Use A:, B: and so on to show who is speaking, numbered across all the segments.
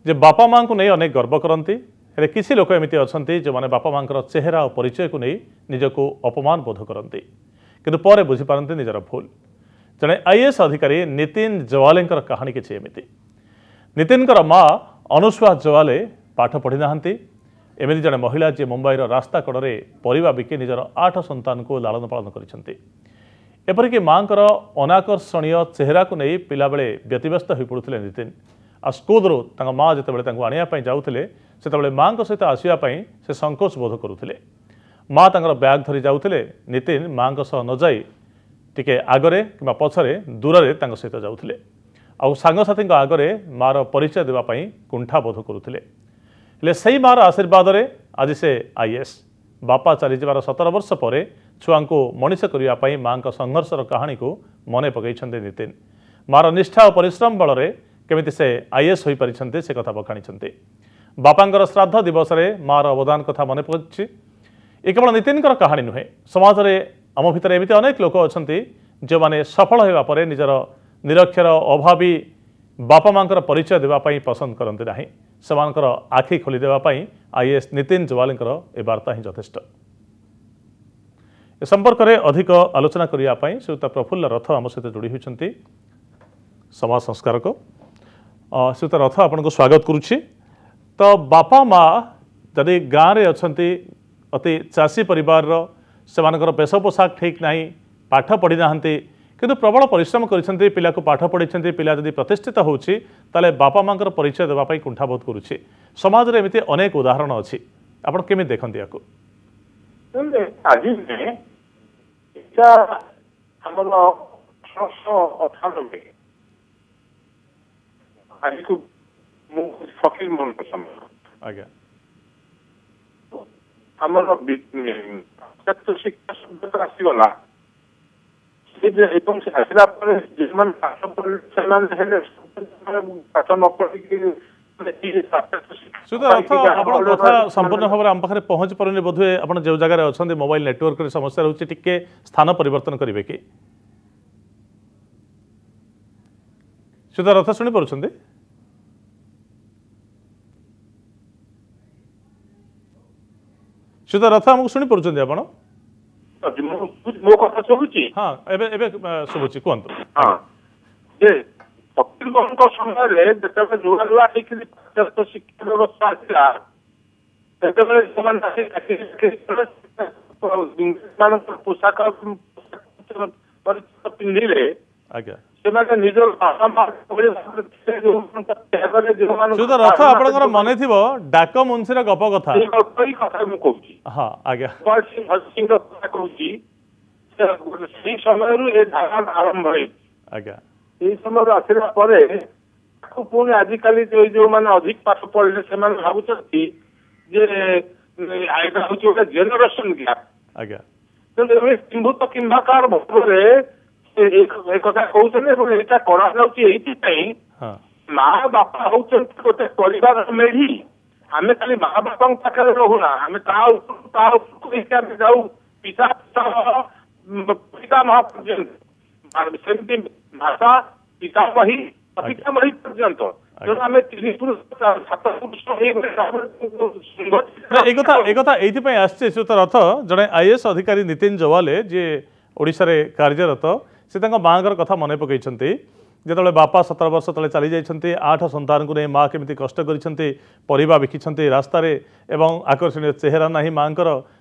A: जे बापा माँ को नहीं अनेक गर्व करती हेले किसी लोक एमती अच्छा जो मैंने बापा माँ चेहरा और परिचय को नहीं निजक अपमान बोध करती किंतु पर बुझीपारती निजर भूल। जड़े आईएएस अधिकारी नितिन जवाले कहानी किसी एमती। नितिन माँ अनुस्वा जवाले पाठ पढ़ी ना एमती जड़े महिला जी मुंबईर रास्ता कड़े परिवा बिकी निजर 8 संतान को लालन पालन करपरिक माँ अनाकर्षणीय चेहरा को नहीं पिला बेले व्यतिव्यस्त हो पड़ुते नितिन आ स्कूल माँ जिते आने जाऊे से माँ सहित आसवाई से संकोच बोध करुले। माँ बैग धरी जाऊे नितिन माँ न जाई टिके आगरे कि पछरे दूर सहित जाऊे आउ सांगसाथी आगरे मार परिचय देवाई कुंठा बोध करुले। से मार आशीर्वाद आज से आईएएस बापा चली जबार 17 वर्ष पर छुआ को मनीष करने माँ संघर्षर कहानी को मन पकई नितिन। मार निष्ठा और परिश्रम बल केमिति से आईएएस हो पारि से कथा बखाणी। बापांकर श्राद्ध दिवस में मार अवदान कथा मन पड़े। ये केवल नितिन कहानी नुहे समाज में आम भितर एमती अनेक लोक अच्छा जो मैंने सफल होगापर निजर निरक्षर अभावी बापा माँ परिचय देवाई पसंद करते ना से आखि खोली देवाई आईएएस नितिन जवाले ए वार्ता ही यथेष्ट। ए संपर्क में अधिक आलोचना करने श्रीयुत प्रफुल्ल रथ आम सहित जोड़ी होती समाज संस्कारक। श्रीयुत रथ आपन को स्वागत करुच्ची। तो बापा माँ जदि गाँव में अच्छा अति चाषी परिवार से वेश पोशाक ठीक ना पाठ पढ़ी ना किंतु प्रबल परिश्रम कर पिला को पाठ पढ़ी पिला जदि प्रतिष्ठित होची ताले बापा माँ परिचय देवाई कुंठा बोध करुच्ची। समाज में एमती अनेक उदाहरण अच्छी आप केमी देखते आपको?
B: आज को फकीर मन पसंद
A: आज्ञा
B: आमर शिक्षा शब्द आसीगला आसला पाठ पढ़े पाठ न पढ़ी
A: कथा संपूर्ण भाव में आम पाखे पहुँच पारे बोधे आप जो जगह अच्छा मोबाइल नेटवर्क समस्या रोचे टिके स्थान परिवर्तन करेंगे कि सुधा रथ शुणी पार्टी सुधा रथ आमको शुणी पार्टी आप
B: मो कथा शुभुची?
A: हाँ एबे शुभुची कहतु।
B: हाँ जे फकीर मोहन समय जो नुआ नुआ शिक्षा व्यवस्था आसला पोशाक पिंधिले निजर
A: रथ आप मन थी डाक मुंशीर गप कथा हाँ आज्ञा
B: समय आरंभ
A: आज्ञा
B: ये समय आसला पुणी आजिकल जो मैंने अधिक पाठ पढ़े से भावुंट गोटे जेनेरेशन गैप
A: आज्ञा
B: किंभूत किंभाकार भाव एक कथा कहते करा माँ बापा हूँ गोटे परिवार मेढ़ी आम खाली माँ बापा पाखे रोना आम जाऊ पिता पितामह पर्यंत भाषा पितामही पितामही पर्यंत
A: रथ जड़े आईएएस अधिकारी नितिन जवाले जी ओडिशा रे कार्यरत से माँ कथा मन पकई जो बापा 17 वर्ष तले चली जाइए 8 संतान को नहीं माँ केमी कष्ट करा बिकी रास्तार एवं आकर्षणीय चेहरा ना माँ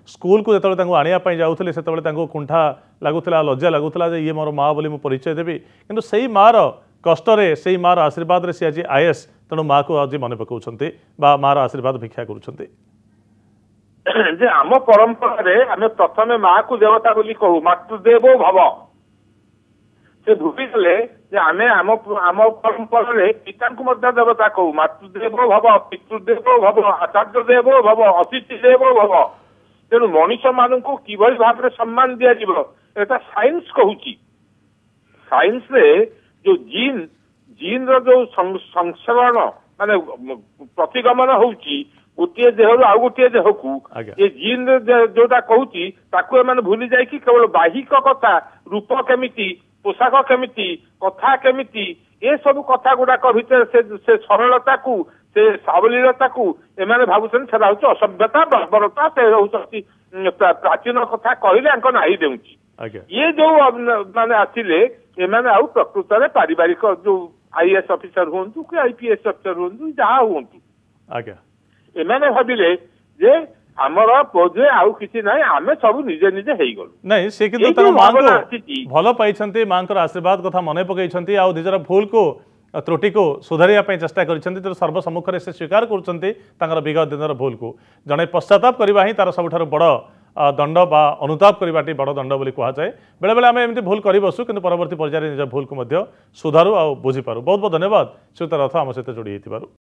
A: स्कूल को जो आने जाऊे से कुंठा लगुला लज्जा लगुला ये मोर माँ बोली मुझे परिचय देवी किंतु से मार कष्टे से मार आशीर्वाद सी आज आईएएस तेणु माँ को आज मन पकाउछन्ति बा मार आशीर्वाद भिक्षा करुछन्ति।
B: आम परंपरा आम प्रथम माँ को देवता बोली कहू मातृदेवो भव से भूली गले आम आम आम परंपरा पिता को देवता कहू मातृदेवो भव पितृदेवो भव आचार्य देवो भव अतिथि देवो भव तेणु मनीष मान को किभली भाव में सम्मान दिया साइंस कहूची साइंस रे जो जीन जीन रो संसरण माने प्रतिगमन होउची गोटे देह आउ गोटे देह को ये जीन जोटा कहूची ताकू एमाने भूली जाय कि केवल बाहिक कथा रूप केमिति पोशाक केमिति कथा केमिति ए सब कथा गुडाक भितर से सरलता को से सावलीलता को एमाने भावुछन सेटा होची असभ्यता बर्बरता से होची प्राचीन कथा कहले अंक नाही देउची
A: आज्ञा
B: ये जो माने आसिले एमाने आउ प्रकृत रे पारिवारिक जो आईएएस ऑफिसर हुंतु कि आईपीएस ऑफिसर हुंतु जहा हुंतु
A: आज्ञा
B: एमाने भाबिले जे हमर बोझे आउ किछि नाही आमे सब निजे निजे हेई गलु
A: नहीं से किंतु
B: ये
A: तर
B: जो
A: मां
B: भावना
A: को
B: आसीची,
A: भल पाइछंती मां को आशीर्वाद कथा मने पकईछंती आ निजर भूल को त्रुटि को सुधारिया ପାଇଁ चेष्टा करिछंती तर सर्वसम्मुखरे से स्वीकार करछंती तांगर विगत दिनर भूल को जने पश्चाताप करबा ही तार सबठार बड़ दंड बा अनुताप करबाटी बड़ दंड बोली कहा जाए बेले बेले आम एमती भूल कर बसु किंतु परवर्ती पर्यायर निज भूल को सुधारू आ बुझी पारू बहुत बहुत धन्यवाद श्रीयुत रथ आम सहित जोड़ी होइथिबारु।